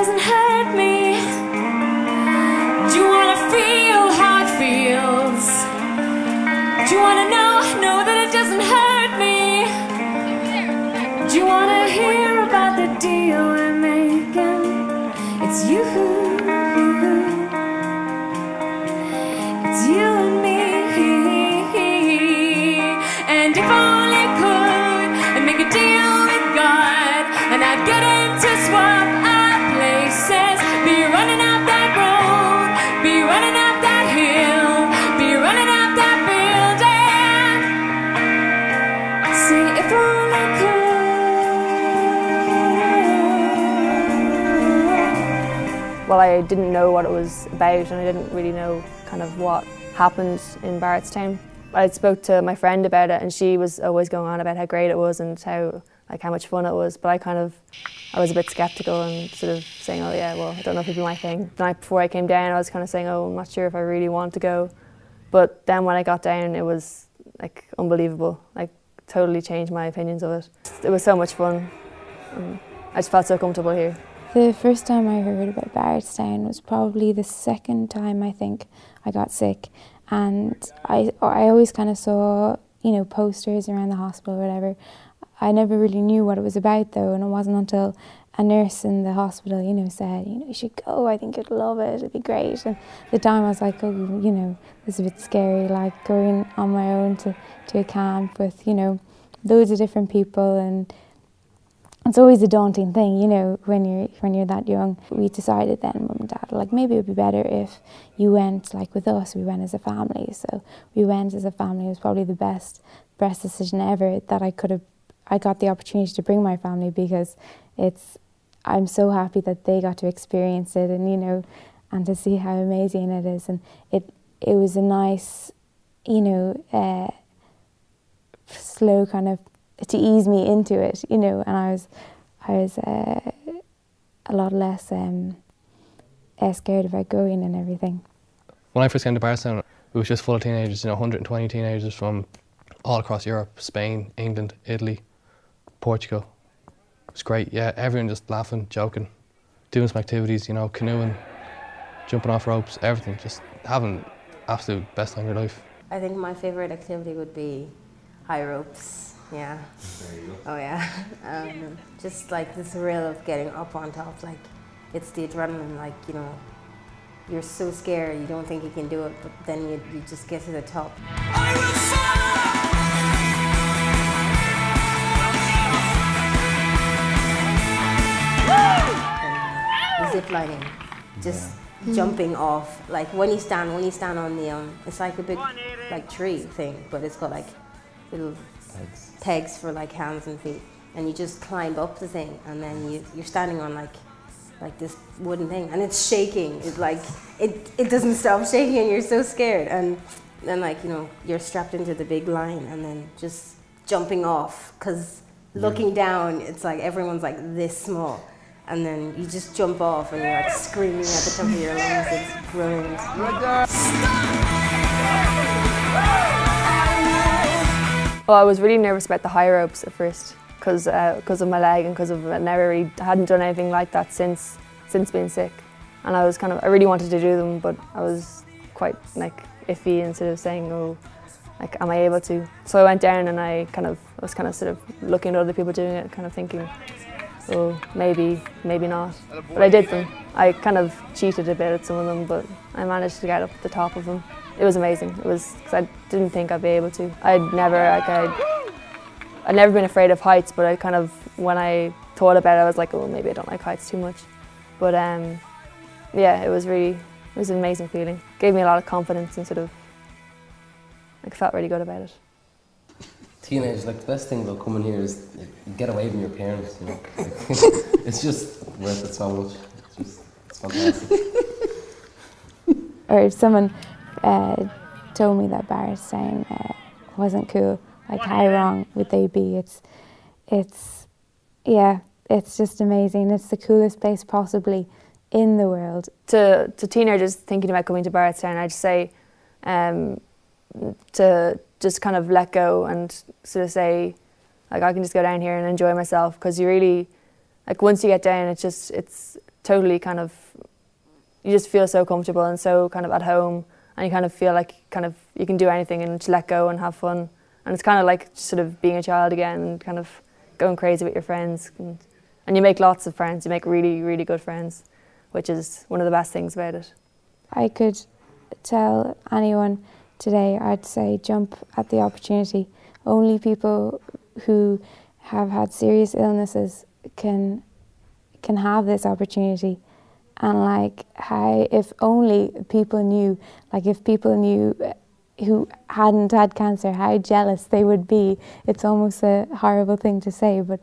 doesn't hurt me? Do you wanna feel how it feels? Do you wanna know that it doesn't hurt me? Do you wanna hear about the deal we're making? It's you, it's you and me. And if only could, I'd make a deal with God, and I'd get him to swap our places. Be running up that road, be running up that hill, be running up that building. See, if only could. Well, I didn't know what it was about, and I didn't really know kind of what happened in Barretstown. I spoke to my friend about it, and she was always going on about how great it was and how much fun it was. But I was a bit sceptical and sort of saying, oh yeah, well, I don't know if it'd be my thing. The night before I came down, I was kind of saying, oh, I'm not sure if I really want to go. But then when I got down, it was like unbelievable. Like totally changed my opinions of it. It was so much fun. I just felt so comfortable here. The first time I heard about Barretstown was probably the second time I think I got sick. And I always kind of saw, you know, posters around the hospital or whatever. I never really knew what it was about though, and it wasn't until a nurse in the hospital, you know, said, you know, you should go, I think you'd love it, it'd be great. And at the time I was like, oh, you know, it's a bit scary, like going on my own to a camp with, you know, loads of different people, and it's always a daunting thing, you know, when you're that young. We decided then, Mum and Dad, like maybe it would be better if you went like with us. We went as a family, so we went as a family. It was probably the best decision ever that I got the opportunity to bring my family, because I'm so happy that they got to experience it, and you know, and to see how amazing it is. And it was a nice, you know, slow kind of to ease me into it, you know, and I was a lot less scared about going and everything. When I first came to Barretstown, it was just full of teenagers, you know, 120 teenagers from all across Europe, Spain, England, Italy, Portugal. It was great, yeah, everyone just laughing, joking, doing some activities, you know, canoeing, jumping off ropes, everything, just having absolute best time of your life. I think my favourite activity would be high ropes. Yeah. Oh yeah. Just like the thrill of getting up on top, like it's the adrenaline, like, you know, you're so scared, you don't think you can do it, but then you just get to the top. And zip lining, just jumping off, like when you stand on the it's like a big like tree thing, but it's got like little pegs for like hands and feet, and you just climb up the thing, and then you're standing on like this wooden thing, and it's shaking. It's like it doesn't stop shaking, and you're so scared. And then, like, you know, you're strapped into the big line, and then just jumping off, because looking down, it's like everyone's like this small, and then you just jump off, and you're like screaming at the top of your lungs. It's brilliant. Well, I was really nervous about the high ropes at first, because of my leg and because I hadn't done anything like that since being sick, and I really wanted to do them, but I was quite like iffy and sort of saying, oh, like, am I able to? So I went down, and I was kind of sort of looking at other people doing it, kind of thinking, oh, maybe not. But I did them. I kind of cheated a bit at some of them, but I managed to get up at the top of them. It was amazing. It was, because I didn't think I'd be able to. I'd never been afraid of heights, but when I thought about it, I was like, oh, maybe I don't like heights too much. But yeah, it was an amazing feeling. It gave me a lot of confidence, and sort of, like, felt really good about it. Teenagers, like, the best thing about coming here is get away from your parents, you know. It's just worth it so much. It's fantastic. Or if someone told me that Barretstown wasn't cool, like, how wrong would they be? Yeah, it's just amazing. It's the coolest place possibly in the world. To teenagers thinking about coming to Barretstown, I'd say to just kind of let go and sort of say, like, I can just go down here and enjoy myself, because you really, like, once you get down, it's totally kind of, you just feel so comfortable and so kind of at home, and you kind of feel like you can do anything and just let go and have fun. And it's kind of like sort of being a child again and kind of going crazy with your friends. And you make lots of friends, you make really, really good friends, which is one of the best things about it. I could tell anyone today, I'd say jump at the opportunity. Only people who have had serious illnesses can have this opportunity. And like, if only people knew, like if people knew who hadn't had cancer, how jealous they would be. It's almost a horrible thing to say, but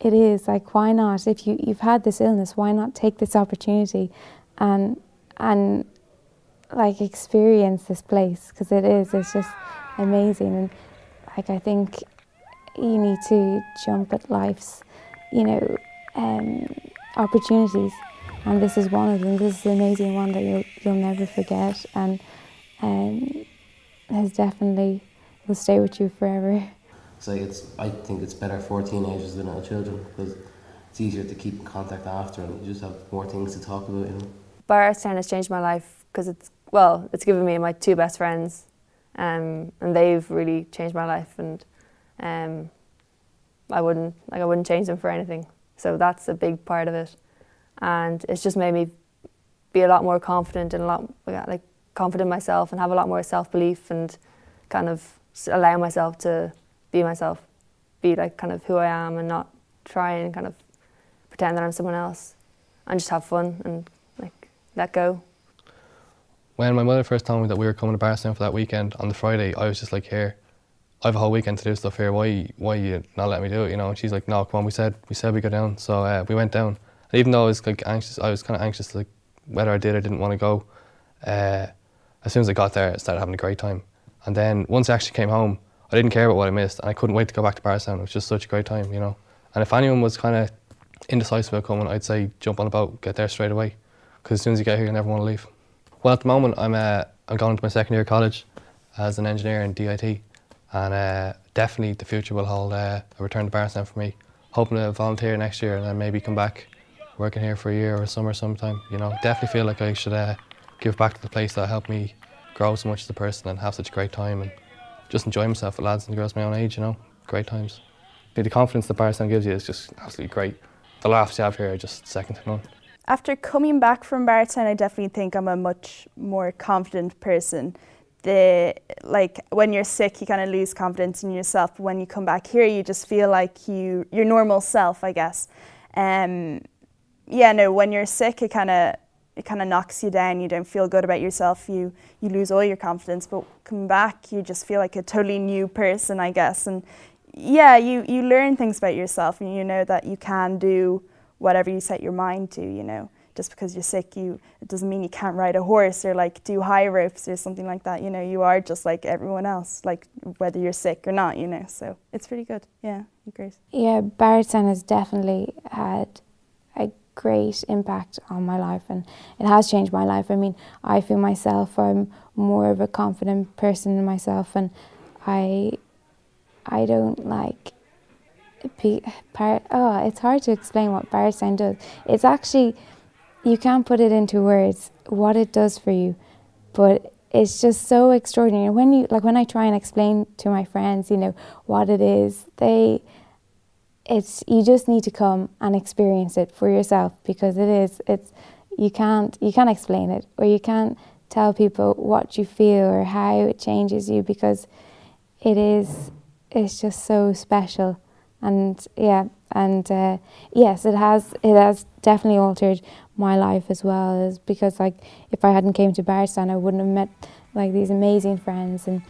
it is. Like, why not? If you've had this illness, why not take this opportunity and like experience this place? Because it's just amazing. And like, I think you need to jump at life's, you know, opportunities. And this is one of them. This is an amazing one that you'll never forget, and has definitely will stay with you forever. So I think it's better for teenagers than adult children, because it's easier to keep in contact after, and you just have more things to talk about, you know. Barretstown has changed my life because it's given me my two best friends, and they've really changed my life, and I wouldn't change them for anything. So that's a big part of it, and it's just made me be a lot more confident and confident in myself, and have a lot more self-belief, and kind of allow myself to be myself, be like kind of who I am, and not try and kind of pretend that I'm someone else, and just have fun and like let go. When my mother first told me that we were coming to Barretstown for that weekend on the Friday, I was just like, here, I have a whole weekend to do stuff here, why you not let me do it, you know? And she's like, no, come on, we said we go down. So we went down. And even though I was like anxious, I was kind of anxious, like whether I did or didn't want to go. As soon as I got there, I started having a great time. And then once I actually came home, I didn't care about what I missed, and I couldn't wait to go back to Barretstown. It was just such a great time, you know? And if anyone was kind of indecisive about coming, I'd say jump on a boat, get there straight away, because as soon as you get here, you never want to leave. Well, at the moment, I'm going into my second year of college as an engineer in DIT, and definitely the future will hold a return to Barretstown for me. Hoping to volunteer next year and then maybe come back working here for a year or summer sometime, you know. Definitely feel like I should give back to the place that helped me grow so much as a person and have such a great time, and just enjoy myself with lads and girls my own age, you know. Great times. The confidence that Barretstown gives you is just absolutely great. The laughs you have here are just second to none. After coming back from Barretstown, I definitely think I'm a much more confident person. When you're sick, you kind of lose confidence in yourself, but when you come back here, you just feel like your normal self, I guess. Yeah, no, when you're sick, it kind of knocks you down. You don't feel good about yourself. You lose all your confidence. But coming back, you just feel like a totally new person, I guess. And yeah, you learn things about yourself, and you know that you can do whatever you set your mind to, you know. Just because you're sick, it doesn't mean you can't ride a horse or like do high ropes or something like that. You know, you are just like everyone else, like whether you're sick or not, you know. So it's pretty good. Yeah, great. Yeah, Barretstown has definitely had a great impact on my life, and it has changed my life. I mean, I feel myself, I'm more of a confident person in myself, and I don't like it's hard to explain what Barretstown does. It's actually, you can't put it into words what it does for you, but it's just so extraordinary. When I try and explain to my friends, you know, what it is, you just need to come and experience it for yourself, because you can't explain it, or you can't tell people what you feel or how it changes you, because it's just so special. And yeah, and yes, it has definitely altered my life as well, is because like if I hadn't came to Barretstown, I wouldn't have met like these amazing friends, and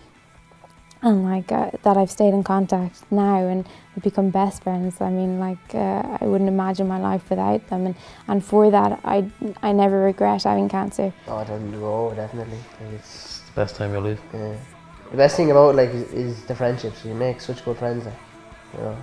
like that I've stayed in contact now and become best friends. I mean, like I wouldn't imagine my life without them, and for that I never regret having cancer. Oh, definitely. It's the best time of your life. Yeah. The best thing about is the friendships. You make such good friends, you know.